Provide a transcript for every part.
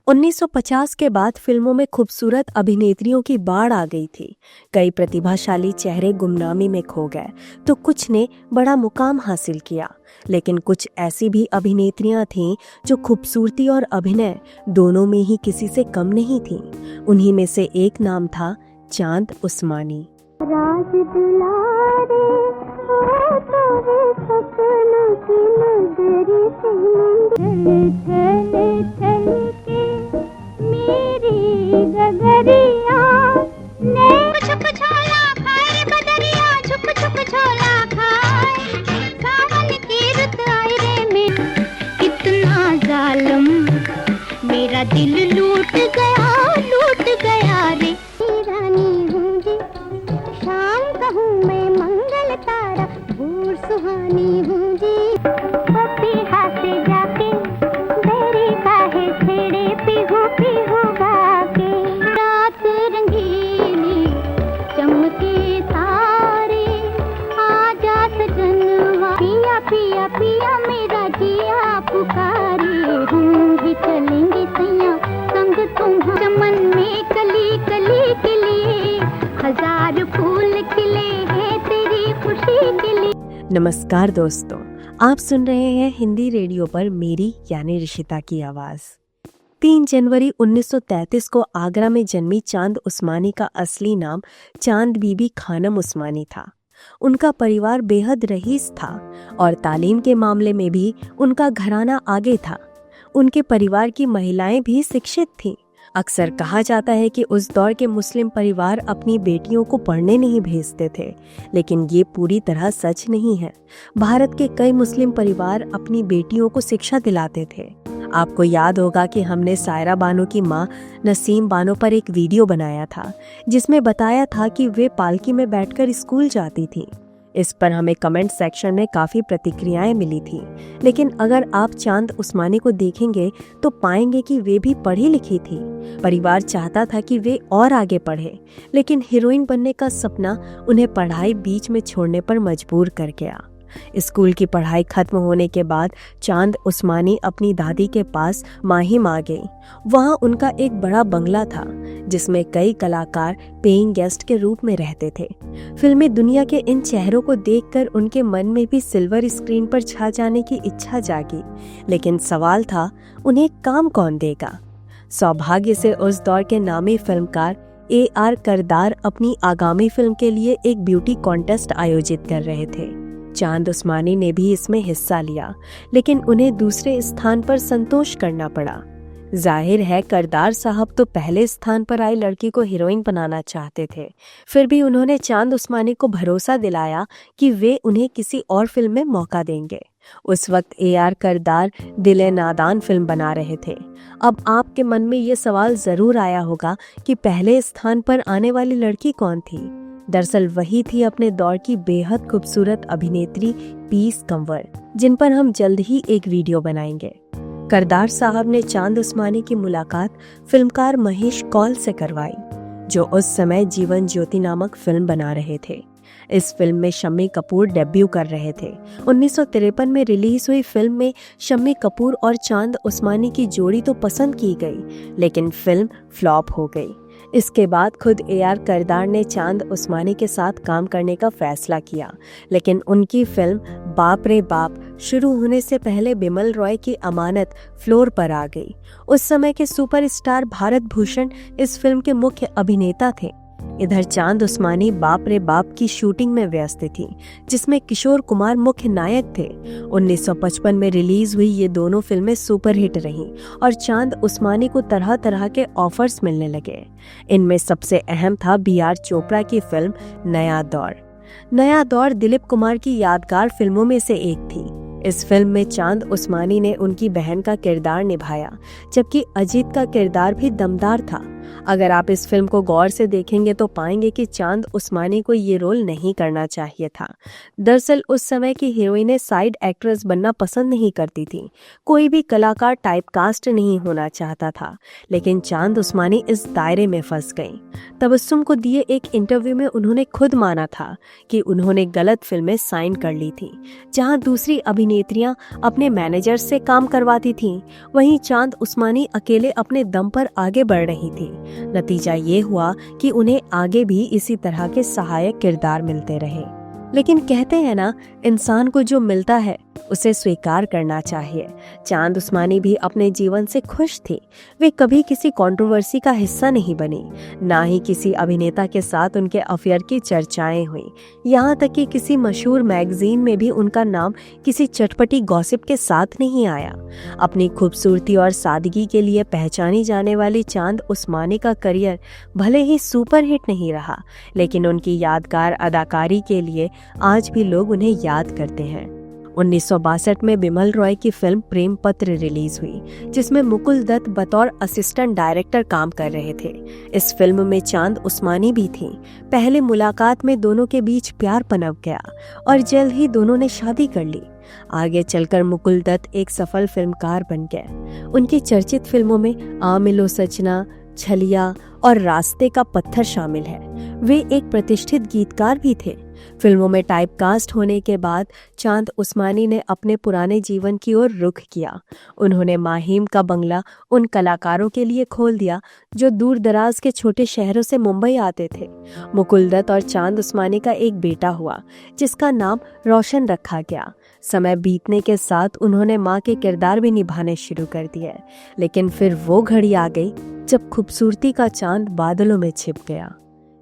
1950 के बाद फिल्मों में खूबसूरत अभिनेत्रियों की बाढ़ आ गई थी। कई प्रतिभाशाली चेहरे गुमनामी में खो गए तो कुछ ने बड़ा मुकाम हासिल किया, लेकिन कुछ ऐसी भी अभिनेत्रियां थीं जो खूबसूरती और अभिनय दोनों में ही किसी से कम नहीं थीं। उन्हीं में से एक नाम था चांद उस्मानी। राज दुलारे हो तोरे सपनों की नगरी से चले के मेरी गगरिया ने छुप छोला खाए बदरिया छुप छुप छोला खाए सावन की रुत आई रे में कितना जालिम मेरा दिल लूट गया रे रानी हूँ जी शाम कहूँ मैं मंगल तारा भूर सुहानी हूँ जी पपीहा से जाके तेरी काहे छेड़े पीहू गाके रात रंगीनी चमके तारे आजा सजनवा पिया पिया पिया मेरा जिया पुकारे रूंगी चलेंगे सैया संग तुम चमन में कली कली के लिए हजार फूल खिले हैं तेरी खुशी के लिए। नमस्कार दोस्तों, आप सुन रहे हैं हिंदी रेडियो पर मेरी यानी ऋषिता की आवाज। 3 जनवरी 1933 को आगरा में जन्मी चांद उस्मानी का असली नाम चांद बीबी खानम उस्मानी था। उनका परिवार बेहद रईस था और तालीम के मामले में भी उनका घराना आगे था। उनके परिवार की महिलाएं भी शिक्षित थीं। अक्सर कहा जाता है कि उस दौर के मुस्लिम परिवार अपनी बेटियों को पढ़ने नहीं भेजते थे, लेकिन ये पूरी तरह सच नहीं है। भारत के कई मुस्लिम परिवार अपनी बेटियों को शिक्षा दिलाते थे। आपको याद होगा कि हमने सायरा बानो की मां नसीम बानो पर एक वीडियो बनाया था, जिसमें बताया था कि वे पालकी में बैठकर स्कूल जाती थीं। इस पर हमें कमेंट सेक्शन में काफ़ी प्रतिक्रियाएं मिली थी, लेकिन अगर आप चांद उस्मानी को देखेंगे तो पाएंगे कि वे भी पढ़ी लिखी थी। परिवार चाहता था कि वे और आगे पढ़े, लेकिन हीरोइन बनने का सपना उन्हें पढ़ाई बीच में छोड़ने पर मजबूर कर गया। स्कूल की पढ़ाई खत्म होने के बाद चांद उस्मानी अपनी दादी के पास माहिम आ गई। वहाँ उनका एक बड़ा बंगला था, जिसमें कई कलाकार पेइंग गेस्ट के रूप में रहते थे। फिल्मी दुनिया के इन चेहरों को देखकर उनके मन में भी सिल्वर स्क्रीन पर छा जाने की इच्छा जागी, लेकिन सवाल था उन्हें काम कौन देगा। सौभाग्य से उस दौर के नामी फिल्मकार AR करदार अपनी आगामी फिल्म के लिए एक ब्यूटी कॉन्टेस्ट आयोजित कर रहे थे। चांद उस्मानी ने भी इसमें हिस्सा लिया, लेकिन उन्हें दूसरे स्थान पर संतोष करना पड़ा। जाहिर है करदार साहब तो पहले स्थान पर आई लड़की को हीरोइन बनाना चाहते थे, फिर भी उन्होंने चांद उस्मानी को भरोसा दिलाया कि वे उन्हें किसी और फिल्म में मौका देंगे। उस वक्त AR करदार दिले नादान फिल्म बना रहे थे। अब आपके मन में ये सवाल जरूर आया होगा कि पहले स्थान पर आने वाली लड़की कौन थी। दरअसल वही थी अपने दौर की बेहद खूबसूरत अभिनेत्री पीस कंवर, जिन पर हम जल्द ही एक वीडियो बनाएंगे। करदार साहब ने चांद उस्मानी की मुलाकात फिल्मकार महेश कौल से करवाई, जो उस समय जीवन ज्योति नामक फिल्म बना रहे थे। इस फिल्म में शम्मी कपूर डेब्यू कर रहे थे। 1953 में रिलीज हुई फिल्म में शम्मी कपूर और चांद उस्मानी की जोड़ी तो पसंद की गई, लेकिन फिल्म फ्लॉप हो गई। इसके बाद खुद AR करदार ने चांद उस्मानी के साथ काम करने का फैसला किया, लेकिन उनकी फिल्म बाप रे बाप शुरू होने से पहले बिमल रॉय की अमानत फ्लोर पर आ गई। उस समय के सुपरस्टार भारत भूषण इस फिल्म के मुख्य अभिनेता थे। इधर चांद उस्मानी बाप रे बाप की शूटिंग में व्यस्त थी, जिसमें किशोर कुमार मुख्य नायक थे। 1955 में रिलीज हुई ये दोनों फिल्में सुपरहिट रहीं और चांद उस्मानी को तरह तरह के ऑफर्स मिलने लगे। इनमें सबसे अहम था BR चोपड़ा की फिल्म नया दौर। नया दौर दिलीप कुमार की यादगार फिल्मों में से एक थी। इस फिल्म में चांद उस्मानी ने उनकी बहन का किरदार निभाया, जबकि अजीत का किरदार भी दमदार था। अगर आप इस फिल्म को गौर से देखेंगे तो पाएंगे कि चांद उस्मानी को ये रोल नहीं करना चाहिए था। दरअसल उस समय की हीरोइनें साइड एक्ट्रेस बनना पसंद नहीं करती थी, कोई भी कलाकार टाइपकास्ट नहीं होना चाहता था, लेकिन चांद उस्मानी इस दायरे में फंस गईं। तबस्सुम को दिए एक इंटरव्यू में उन्होंने खुद माना था कि उन्होंने गलत फिल्में साइन कर ली थी, जहां दूसरी अभिनेत्रियां अपने मैनेजर से काम करवाती थीं, वहीं चांद उस्मानी अकेले अपने दम पर आगे बढ़ रही थी। नतीजा ये हुआ कि उन्हें आगे भी इसी तरह के सहायक किरदार मिलते रहे। लेकिन कहते हैं ना, इंसान को जो मिलता है उसे स्वीकार करना चाहिए। चांद उस्मानी भी अपने जीवन से खुश थी। वे कभी किसी कंट्रोवर्सी का हिस्सा नहीं बनी, ना ही किसी अभिनेता के साथ उनके अफेयर की चर्चाएं हुई। यहाँ तक कि किसी मशहूर मैगजीन में भी उनका नाम किसी चटपटी गॉसिप के साथ नहीं आया। अपनी खूबसूरती और सादगी के लिए पहचानी जाने वाली चांद उस्मानी का करियर भले ही सुपरहिट नहीं रहा, लेकिन उनकी यादगार अदाकारी के लिए आज भी लोग उन्हें याद करते हैं। 1962 में बिमल रॉय की फिल्म प्रेम पत्र रिलीज हुई, जिसमें मुकुल दत्त बतौर असिस्टेंट डायरेक्टर काम कर रहे थे। इस फिल्म में चांद उस्मानी भी थीं। पहले मुलाकात में दोनों के बीच प्यार पनप गया और जल्द ही दोनों ने शादी कर ली। आगे चलकर मुकुल दत्त एक सफल फिल्मकार बन गए। उनकी चर्चित फिल्मों में आ मिलो सजना, छलिया और रास्ते का पत्थर शामिल है। वे एक प्रतिष्ठित गीतकार भी थे। फिल्मों में टाइपकास्ट होने के बाद चांद उस्मानी ने अपने पुराने जीवन की ओर रुख किया। उन्होंने माहिम का बंगला उन कलाकारों के लिए खोल दिया जो दूर दराज के छोटे शहरों से मुंबई आते थे। मुकुल दत्त और चांद उस्मानी का एक बेटा हुआ, जिसका नाम रोशन रखा गया। समय बीतने के साथ उन्होंने माँ के किरदार भी निभाने शुरू कर दिए, लेकिन फिर वो घड़ी आ गई जब खूबसूरती का चांद बादलों में छिप गया।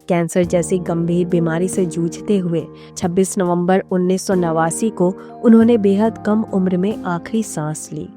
कैंसर जैसी गंभीर बीमारी से जूझते हुए 26 नवंबर 1989 को उन्होंने बेहद कम उम्र में आखिरी सांस ली।